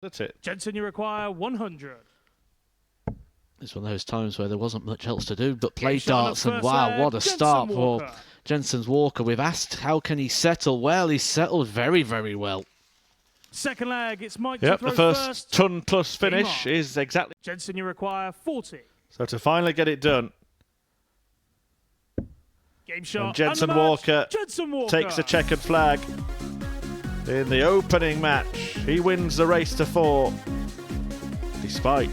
That's it. Jensen, you require 100. It's one of those times where there wasn't much else to do but play Game shot on the darts, and first wow, leg, what a Jensen start Walker. for Jensen Walker. We've asked how can he settle? Well, he's settled very, very well. Second leg, it's Mike Yep, to the throw first ton plus finish on. is exactly. Jensen, you require 40. So to finally get it done, Game shot. and Jensen and the match, Walker Jensen Walker takes the checkered flag in the opening match. He wins the race to 4, despite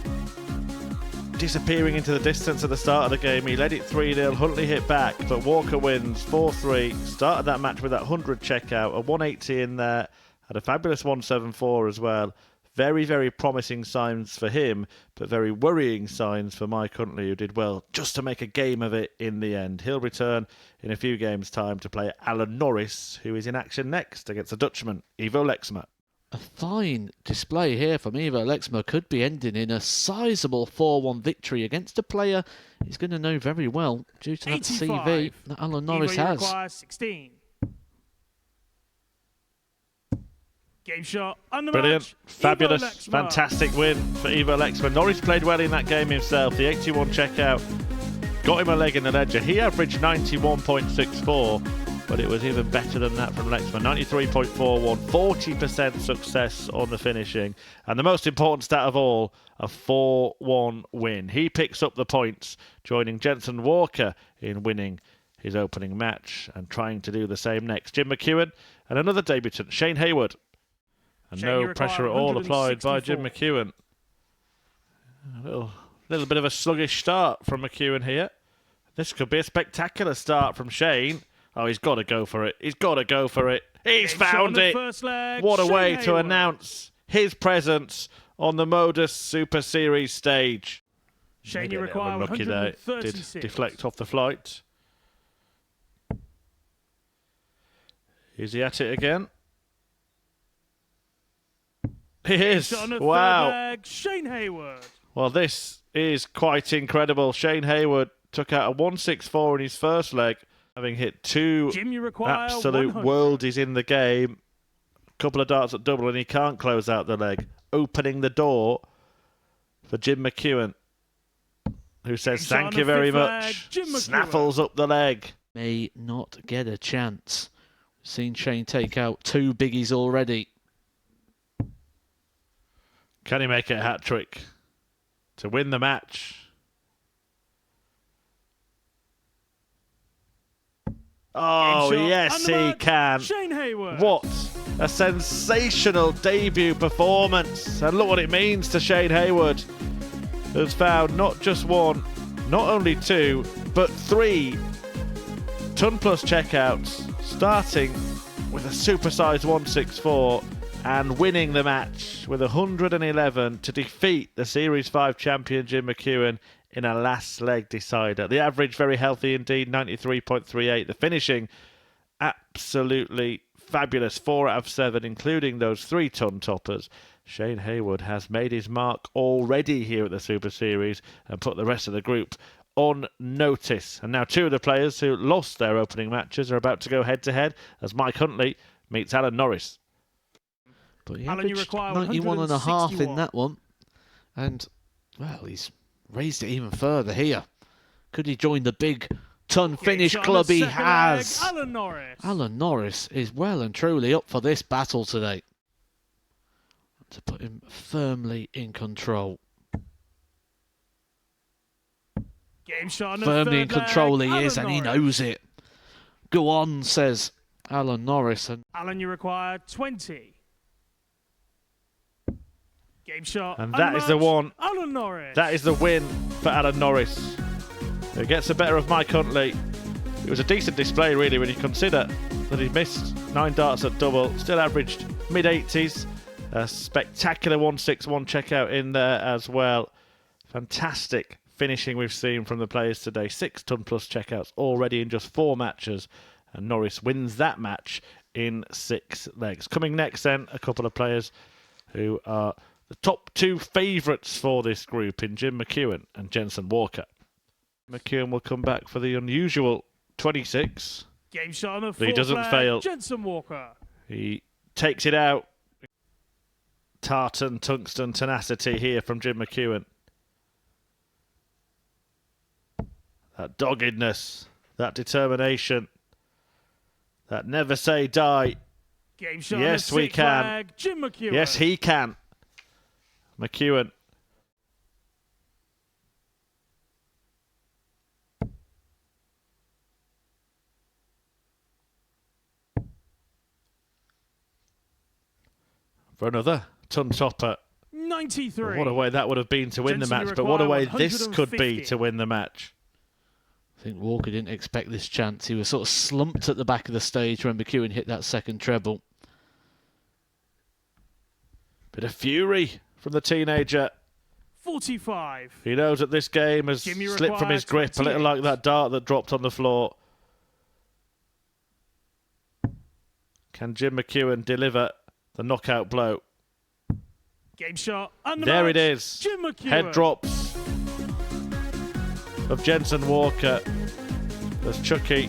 disappearing into the distance at the start of the game. He led it 3-0, Huntley hit back, but Walker wins 4-3. Started that match with that 100 checkout, a 180 in there, had a fabulous 174 as well. Very, very promising signs for him, but very worrying signs for Mike Huntley, who did well just to make a game of it in the end. He'll return in a few games' time to play Alan Norris, who is in action next against the Dutchman, Ivo Lexma. A fine display here from Ivo Lexma could be ending in a sizable 4-1 victory against a player he's going to know very well due to that 85. CV that Alan Norris Ivo, you has. require 16. Game shot. And the Brilliant, match, fabulous, Ivo Lexma. fantastic win for Ivo Lexma. Norris played well in that game himself. The 81 checkout got him a leg in the ledger. He averaged 91.64, but it was even better than that from Lexma. 93.41, 40% success on the finishing. And the most important stat of all, a 4-1 win. He picks up the points, joining Jensen Walker in winning his opening match and trying to do the same next. Jim McEwen and another debutant, Shane Hayward. And Shane, no pressure at all applied by Jim 164. McEwen. A little bit of a sluggish start from McEwen here. This could be a spectacular start from Shane. Oh, he's got to go for it. He's got to go for it. He's Game shot on found the it. first leg, What a Shane way to Hayward. announce his presence on the Modus Super Series stage. Shane, Maybe you a bit of a require rookie there. 136. Did deflect off the flight. Is he at it again? He is. Shot on the Wow. third leg, Shane Hayward. Well, this is quite incredible. Shane Hayward took out a 164 in his first leg, having hit 2 Jim, you require absolute 100. worldies in the game. A couple of darts at double, and he can't close out the leg, opening the door for Jim McEwen, who says Game shot on thank the you very fifth leg, much. Jim McEwen. Snaffles up the leg. May not get a chance. We've seen Shane take out 2 biggies already. Can he make it a hat trick to win the match? Oh, Game shot yes, and the he match, can. Shane Hayward. What a sensational debut performance. And look what it means to Shane Hayward, who's found not just 1, not only 2, but 3 ton plus checkouts, starting with a supersized 164 and winning the match with 111 to defeat the Series 5 champion Jim McEwen in a last leg decider. The average very healthy indeed, 93.38. The finishing absolutely fabulous, 4 out of 7, including those 3 ton toppers. Shane Hayward has made his mark already here at the Super Series and put the rest of the group on notice. And now 2 of the players who lost their opening matches are about to go head-to-head as Mike Huntley meets Alan Norris. But he Alan, you averaged require 91.5 in 161. that one. And, well, he's raised it even further here. Could he join the big ton finish Game shot on club the he second has? leg, Alan Norris. Alan Norris is well and truly up for this battle today. To put him firmly in control. Game shot on the Firmly in third leg, control he Alan is, and he Norris. knows it. Go on, says Alan Norris. And Alan, you require 20. Game shot. And that is the match, one. Alan Norris. That is the win for Alan Norris. It gets the better of Mike Huntley. It was a decent display, really, when you consider that he missed 9 darts at double, still averaged mid-80s. A spectacular 161 checkout in there as well. Fantastic finishing we've seen from the players today. 6 ton plus checkouts already in just 4 matches. And Norris wins that match in 6 legs. Coming next then, a couple of players who are the top 2 favourites for this group in Jim McEwen and Jensen Walker. McEwen will come back for the unusual 26. Game shot on the But he fourth doesn't leg, fail. Jensen Walker. He takes it out. tartan tungsten tenacity here from Jim McEwen. That doggedness, that determination, that never say die. Game shot. Yes, on a we sick can. flag. Jim McEwen. Yes, he can. McEwen. For another ton topper. 93. What a way that would have been to win the Jensen, match, you but what a way require this could be 150. to win the match. I think Walker didn't expect this chance. He was sort of slumped at the back of the stage when McEwen hit that second treble. Bit of fury from the teenager. 45. He knows that this game has Jimmy slipped from his grip, a little 28. like that dart that dropped on the floor. Can Jim McEwen deliver the knockout blow? Game shot. And the There match. it is. Jim McEwen. Head drops of Jensen Walker. As Chucky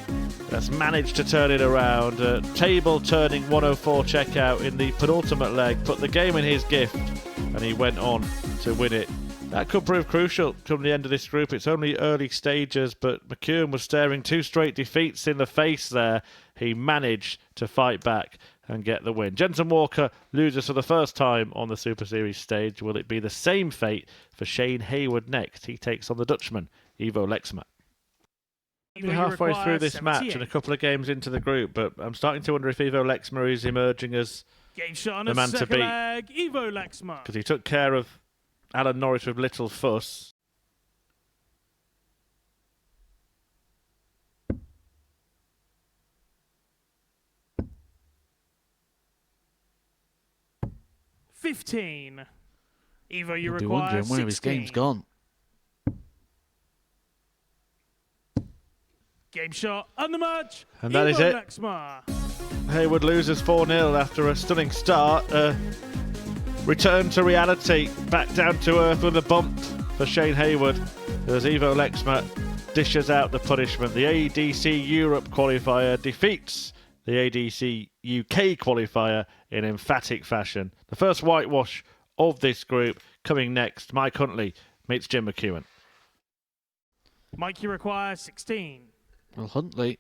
has managed to turn it around. Table turning 104 checkout in the penultimate leg, put the game in his gift, and he went on to win it. That could prove crucial come the end of this group. It's only early stages, but McEwen was staring 2 straight defeats in the face there. He managed to fight back and get the win. Jensen Walker loses for the first time on the Super Series stage. Will it be the same fate for Shane Hayward next? He takes on the Dutchman, Ivo Lexma. Ivo, We're you halfway require through this match 78. and a couple of games into the group, but I'm starting to wonder if Ivo Lexma is emerging as, Game shot on the a man to second beat. leg. Ivo Lexma. because he took care of Alan Norris with little fuss. $15. Ivo, you You'll be require wondering where his 16. game's gone. Game shot and the match. And that is Ivo it. Lexma. Hayward loses 4-0 after a stunning start. Return to reality, back down to earth with a bump for Shane Hayward as Ivo Lexma dishes out the punishment. The ADC Europe qualifier defeats the ADC UK qualifier in emphatic fashion. The first whitewash of this group coming next. Mike Huntley meets Jim McEwen. Mike, you require 16. Well, Huntley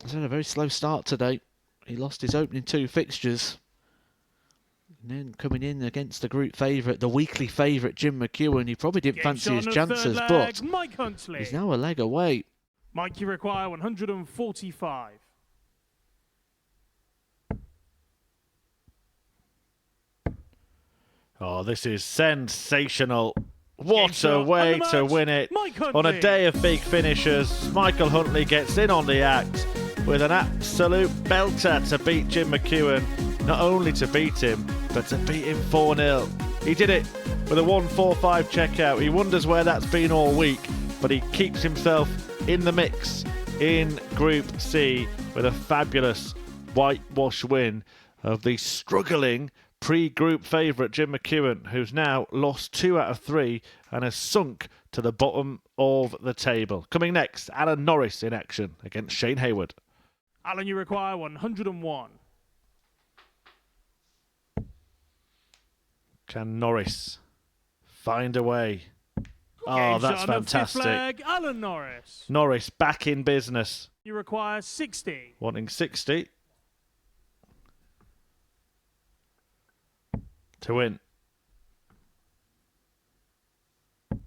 has had a very slow start today. He lost his opening 2 fixtures. And then coming in against the group favourite, the weekly favourite, Jim McEwen. He probably didn't Game fancy shot his on the third chances, leg. but Mike Huntley. he's now a leg away. Mike, you require 145. Oh, this is sensational. What Game a shot way and the to match. win it. Mike Huntley. On a day of big finishers, Michael Huntley gets in on the act with an absolute belter to beat Jim McEwen. Not only to beat him, but to beat him 4-0. He did it with a 1-4-5 checkout. He wonders where that's been all week, but he keeps himself in the mix in Group C with a fabulous whitewash win of the struggling pre-group favourite Jim McEwen, who's now lost 2 out of 3 and has sunk to the bottom of the table. Coming next, Alan Norris in action against Shane Hayward. Alan, you require 101. Can Norris find a way? Oh, Game that's shot on the fifth fantastic. leg. Alan Norris. Norris back in business, You require 60. wanting 60 to win. Game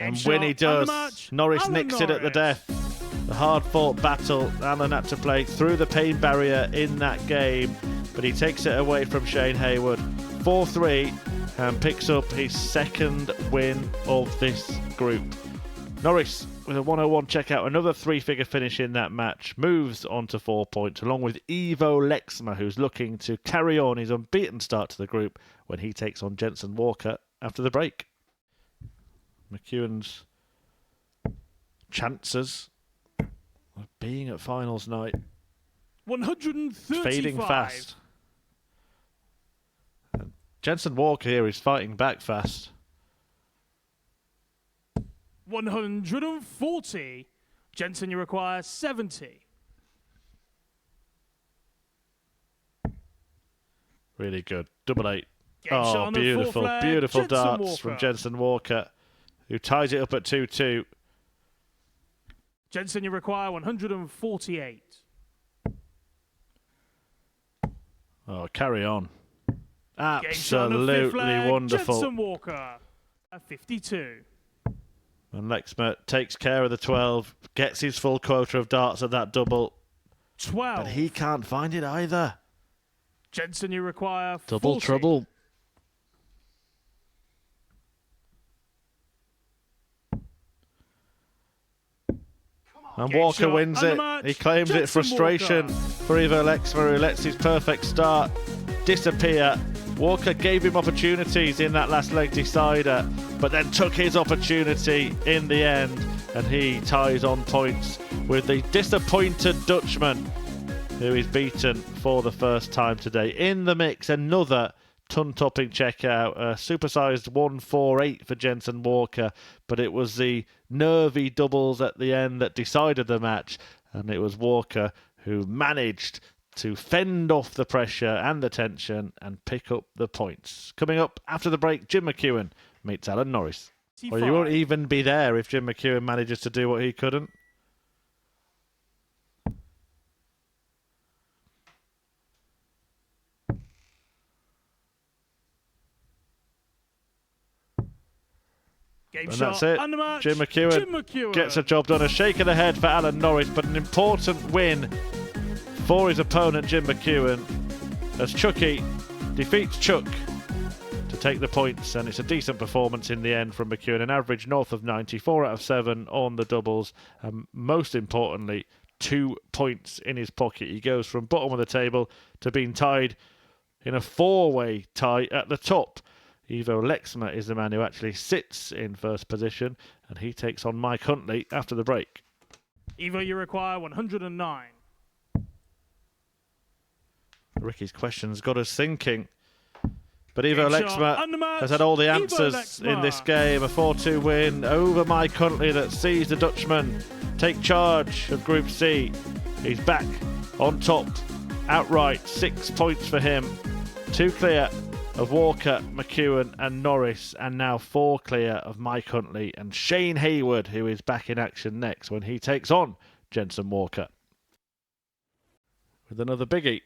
And shot when he and the does, match. Norris Alan nicks it at the Norris. death. The hard-fought battle Alan had to play through the pain barrier in that game, but he takes it away from Shane Hayward. 4-3 and picks up his second win of this group. Norris with a 101 checkout, another 3-figure finish in that match, moves on to 4 points, along with Ivo Lexma, who's looking to carry on his unbeaten start to the group when he takes on Jensen Walker after the break. McEwen's chances of being at finals night 135. fading fast. And Jensen Walker here is fighting back fast. 140. Jensen, you require 70. Really good. 8-8. Game shot Oh, on the fourth beautiful, leg, beautiful Jensen darts Walker. from Jensen Walker, who ties it up at 2-2. Jensen, you require 148. Oh, carry on. Game shot on the fifth Absolutely leg, wonderful. Jensen Walker at 52. And Lexmer takes care of the 12, gets his full quota of darts at that double, 12. but he can't find it either. Jensen, you require Double 40. trouble. And Game Walker shot, wins it. undermatch, He claims it Jensen frustration Walker. for Ivo Lexmer, who lets his perfect start disappear. Walker gave him opportunities in that last leg decider, but then took his opportunity in the end, and he ties on points with the disappointed Dutchman, who is beaten for the first time today. In the mix, another ton-topping checkout, a supersized 148 for Jensen Walker, but it was the nervy doubles at the end that decided the match, and it was Walker who managed to fend off the pressure and the tension and pick up the points. Coming up after the break, Jim McEwen meets Alan Norris. Well, you won't even be there if Jim McEwen manages to do what he couldn't. Game And shot, that's it. undermatch, Jim McEwen gets a job done. A shake of the head for Alan Norris, but an important win for his opponent, Jim McEwen, as Chucky defeats Chuck to take the points, and it's a decent performance in the end from McEwen. An average north of 90, 4 out of 7 on the doubles, and most importantly, 2 points in his pocket. He goes from bottom of the table to being tied in a 4-way tie at the top. Ivo Lexmer is the man who actually sits in first position, and he takes on Mike Huntley after the break. Ivo, you require 109. Ricky's questions got us thinking. But Ivo Game shot, Lexmer undermatch, has had all the Ivo answers Lexmer. in this game. A 4-2 win over Mike Huntley that sees the Dutchman take charge of Group C. He's back on top outright. 6 points for him. 2 clear of Walker, McEwen and Norris, and now 4 clear of Mike Huntley and Shane Hayward, who is back in action next when he takes on Jensen Walker. With another biggie.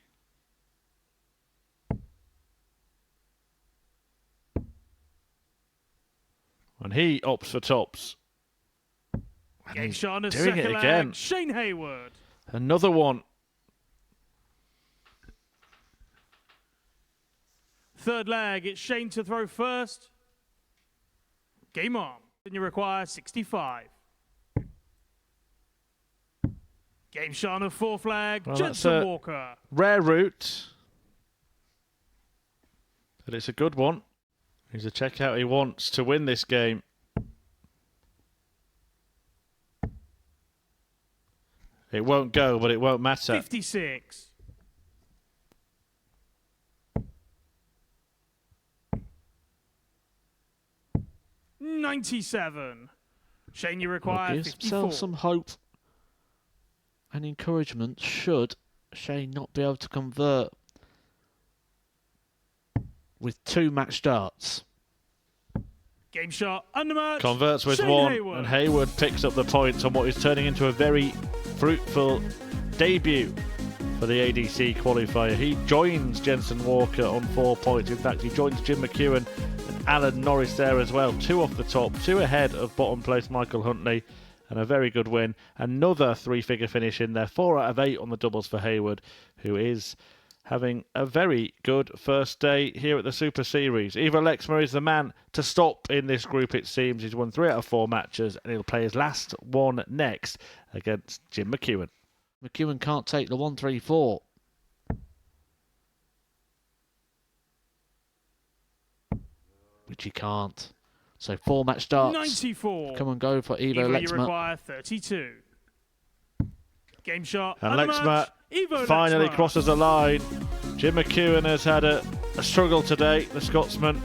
And he opts for tops. And Game he's shot on the doing it second again. leg, Shane Hayward. Another one. Third leg, it's Shane to throw first. Game on. Then you require 65. Game shot on the fourth leg, Well, Jensen that's a Walker. rare route, but it's a good one. He's a checkout he wants to win this game. It won't go, but it won't matter. 56. $97. Shane, you require Gives 54. himself some hope and encouragement should Shane not be able to convert with 2 match darts. Game shot, undermatch. Converts with Shane 1, Hayward. and Hayward picks up the points on what is turning into a very fruitful debut for the ADC qualifier. He joins Jensen Walker on 4 points. In fact, he joins Jim McEwen and Alan Norris there as well. 2 off the top, 2 ahead of bottom place Michael Huntley, and a very good win. Another 3-figure finish in there, 4 out of 8 on the doubles for Hayward, who is having a very good first day here at the Super Series. Ivo Lexmer is the man to stop in this group, it seems. He's won 3 out of 4 matches, and he'll play his last one next against Jim McEwen. McEwen can't take the 1-3-4. Which he can't. So 4 match darts. 94. Come and go for Ivo Ivo, you Lexmer. require 32. Game shot, And undermatch. Lexmer Ivo finally Lexmer. crosses the line. Jim McEwen has had a struggle today. The Scotsman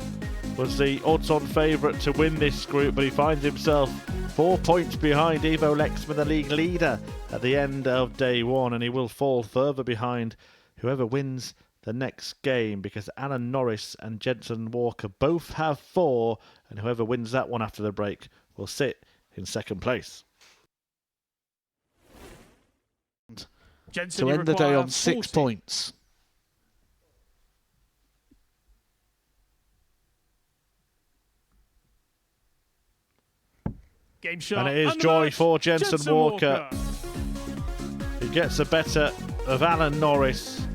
was the odds-on favourite to win this group, but he finds himself 4 points behind Ivo Lexmer, the league leader, at the end of day 1, and he will fall further behind whoever wins the next game because Alan Norris and Jensen Walker both have 4, and whoever wins that one after the break will sit in second place. Jensen, To you end the day require on 6 40. points. Game shot. And it is and the joy match, for Jensen Walker. He gets the better of Alan Norris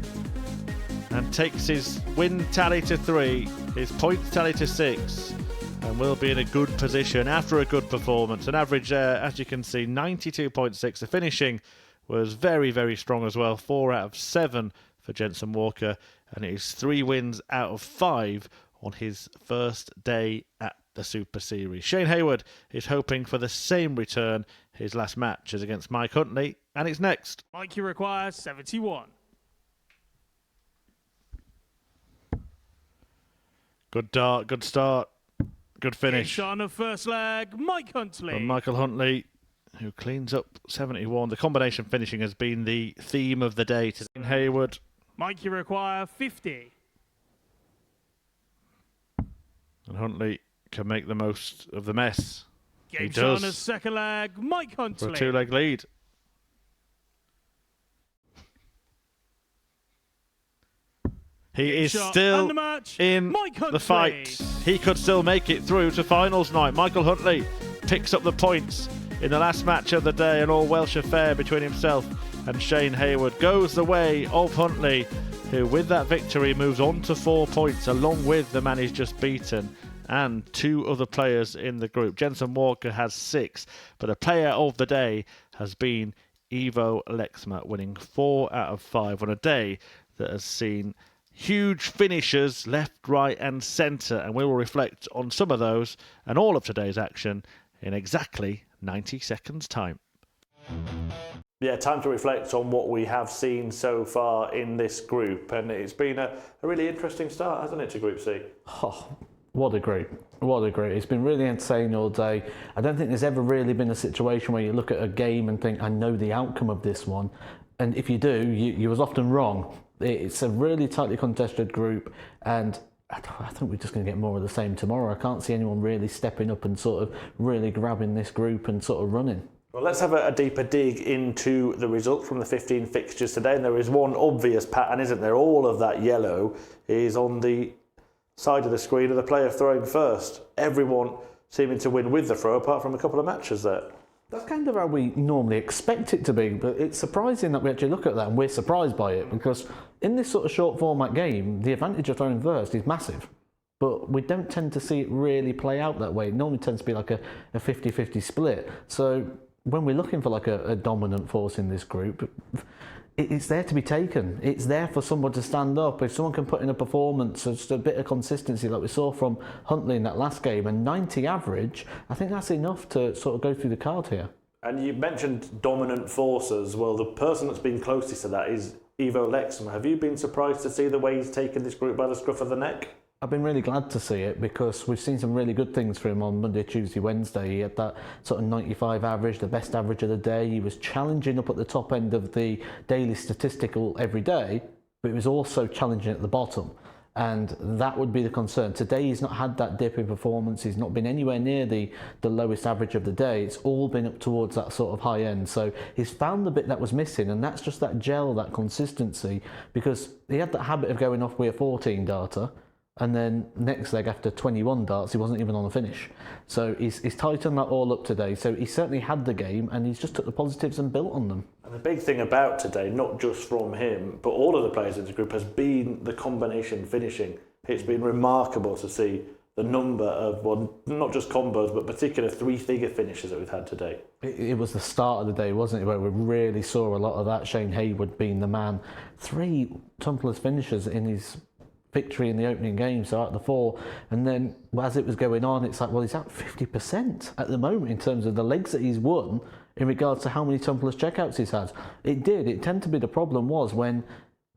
and takes his win tally to 3, his points tally to 6, and will be in a good position after a good performance. An average there, as you can see, 92.6. The finishing was very, very strong as well. 4 out of 7 for Jensen Walker, and it is 3 wins out of 5 on his first day at the Super Series. Shane Hayward is hoping for the same return. His last match is against Mike Huntley, and it's next. Mike, you require 71. Good dart, good start, good Game finish shot on the first leg. Mike Huntley. from Michael Huntley, who cleans up 71. The combination finishing has been the theme of the day to Shane Hayward. Mike, you require 50. And Huntley can make the most of the mess. Game He shot on does. the second leg. Mike For Huntley. a 2-leg lead. He Game is shot still and the match. in Mike Huntley. the fight. He could still make it through to finals night. Michael Huntley picks up the points in the last match of the day. An all-Welsh affair between himself and Shane Hayward goes the way of Huntley, who with that victory moves on to 4 points along with the man he's just beaten and 2 other players in the group. Jensen Walker has 6, but a player of the day has been Ivo Lexma, winning 4 out of 5 on a day that has seen huge finishers left, right and centre, and we will reflect on some of those and all of today's action in exactly 90 seconds time. Yeah, time to reflect on what we have seen so far in this group, and it's been a really interesting start, hasn't it, to Group C? Oh, what a group. What a group. It's been really entertaining all day. I don't think there's ever really been a situation where you look at a game and think, I know the outcome of this one. And if you do, you was often wrong. It's a really tightly contested group, and I think we're just going to get more of the same tomorrow. I can't see anyone really stepping up and sort of really grabbing this group and sort of running. Well, let's have a deeper dig into the results from the 15 fixtures today, and there is one obvious pattern, isn't there? All of that yellow is on the side of the screen of the player throwing first. Everyone seeming to win with the throw, apart from a couple of matches there. That's kind of how we normally expect it to be, but it's surprising that we actually look at that and we're surprised by it, because in this sort of short format game, the advantage of throwing first is massive. But we don't tend to see it really play out that way. It normally tends to be like a 50-50 split. So when we're looking for like a dominant force in this group, it's there to be taken. It's there for someone to stand up. If someone can put in a performance, just a bit of consistency like we saw from Huntley in that last game, and 90 average, I think that's enough to sort of go through the card here. And you mentioned dominant forces. Well, the person that's been closest to that is Ivo Lexma. Have you been surprised to see the way he's taken this group by the scruff of the neck? I've been really glad to see it, because we've seen some really good things for him on Monday, Tuesday, Wednesday. He had that sort of 95 average, the best average of the day. He was challenging up at the top end of the daily statistical every day, but he was also challenging at the bottom. And that would be the concern. Today he's not had that dip in performance. He's not been anywhere near the lowest average of the day. It's all been up towards that sort of high end. So he's found the bit that was missing, and that's just that gel, that consistency, because he had that habit of going off with a 14 darter. And then next leg after 21 darts, he wasn't even on the finish. So he's tightened that all up today. So he certainly had the game, and he's just took the positives and built on them. And the big thing about today, not just from him, but all of the players in the group, has been the combination finishing. It's been remarkable to see the number of, well, not just combos, but particular 3-figure finishes that we've had today. It was the start of the day, wasn't it, where we really saw a lot of that, Shane Hayward being the man. 3 Tumblers finishes in his victory in the opening game, so out of the 4, and then as it was going on, it's like, well, he's at 50% at the moment in terms of the legs that he's won in regards to how many Tumblers checkouts he's had. It tended to be the problem was when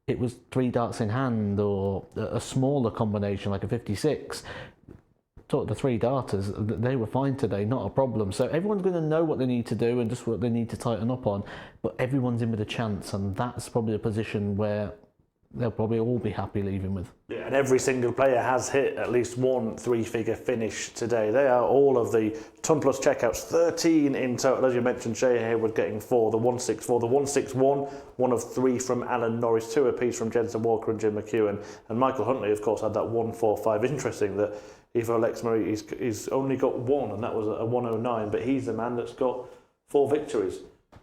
it was 3 darts in hand or a smaller combination like a 56. Talk to 3 darters, they were fine today, not a problem. So everyone's going to know what they need to do and just what they need to tighten up on, but everyone's in with a chance, and that's probably a position where they'll probably all be happy leaving with. Yeah, and every single player has hit at least one three-figure finish today. They are all of the ton plus checkouts, 13 in total. As you mentioned, Shay Hayward getting 4, the 164, the 161, one of 3 from Alan Norris, 2 apiece from Jensen Walker and Jim McEwen. And Michael Huntley, of course, had that 145. Interesting that Ivo Lexmer, he's only got 1, and that was a 109, but he's the man that's got 4 victories.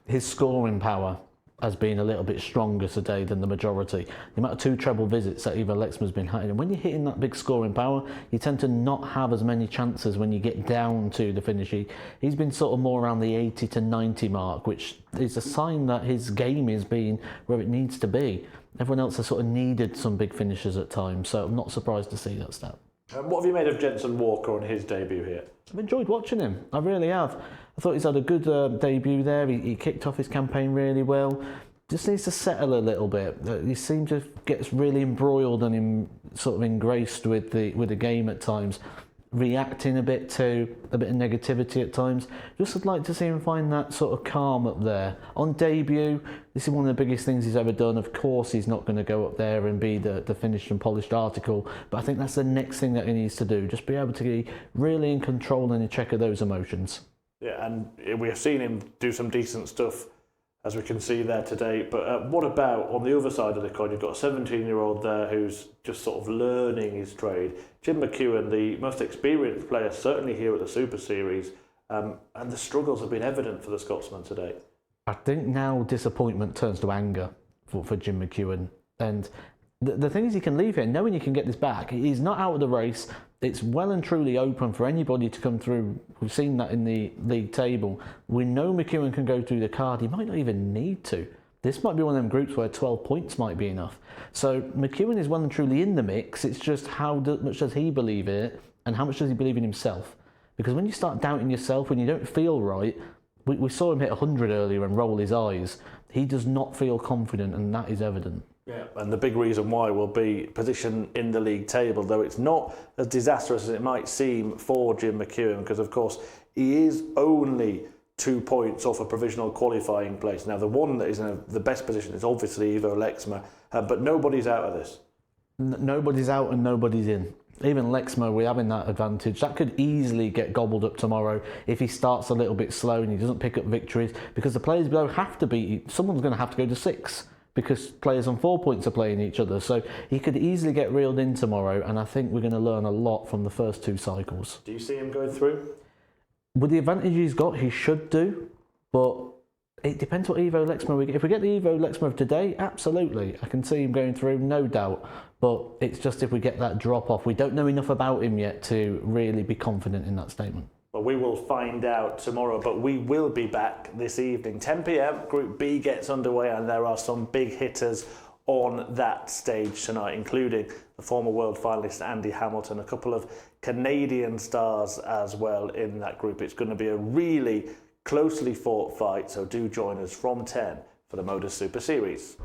His scoring power has been a little bit stronger today than the majority. The amount of 2 treble visits that Ivo Lexmer's been hitting, and when you're hitting that big scoring power, you tend to not have as many chances when you get down to the finish. He's been sort of more around the 80 to 90 mark, which is a sign that his game is being where it needs to be. Everyone else has sort of needed some big finishes at times, so I'm not surprised to see that stat. What have you made of Jensen Walker on his debut here? I've enjoyed watching him. I really have. I thought he's had a good debut there. He kicked off his campaign really well. Just needs to settle a little bit. He seems to get really embroiled and sort of engraced with the game at times, reacting a bit to a bit of negativity at times. Just would like to see him find that sort of calm up there. On debut, this is one of the biggest things he's ever done. Of course, he's not going to go up there and be the finished and polished article, but I think that's the next thing that he needs to do. Just be able to be really in control and in check of those emotions. Yeah, and we have seen him do some decent stuff, as we can see there today. But what about on the other side of the coin? You've got a 17-year-old there who's just sort of learning his trade. Jim McEwen, the most experienced player, certainly here at the Super Series, and the struggles have been evident for the Scotsman today. I think now disappointment turns to anger for Jim McEwen. And the thing is, he can leave here knowing you can get this back. He's not out of the race. It's well and truly open for anybody to come through. We've seen that in the league table. We know McEwen can go through the card. He might not even need to. This might be one of them groups where 12 points might be enough. So McEwen is well and truly in the mix. It's just how much does he believe in it and how much does he believe in himself? Because when you start doubting yourself, when you don't feel right, we saw him hit 100 earlier and roll his eyes. He does not feel confident, and that is evident. Yeah, and the big reason why will be position in the league table, though it's not as disastrous as it might seem for Jim McEwen, because of course he is only 2 points off a provisional qualifying place. Now the one that is in the best position is obviously Ivo Lexmer, but nobody's out of this. Nobody's out and nobody's in. Even Lexmer, we're having that advantage. That could easily get gobbled up tomorrow if he starts a little bit slow and he doesn't pick up victories, because the players below have to be, someone's going to have to go to 6. Because players on 4 points are playing each other. So he could easily get reeled in tomorrow, and I think we're going to learn a lot from the first 2 cycles. Do you see him going through? With the advantage he's got, he should do, but it depends what Ivo Lexmer we get. If we get the Ivo Lexmer of today, absolutely. I can see him going through, no doubt. But it's just if we get that drop off. We don't know enough about him yet to really be confident in that statement. Well, we will find out tomorrow, but we will be back this evening. 10 p.m, Group B gets underway, and there are some big hitters on that stage tonight, including the former world finalist Andy Hamilton, a couple of Canadian stars as well in that group. It's going to be a really closely fought fight, so do join us from 10 for the Modus Super Series.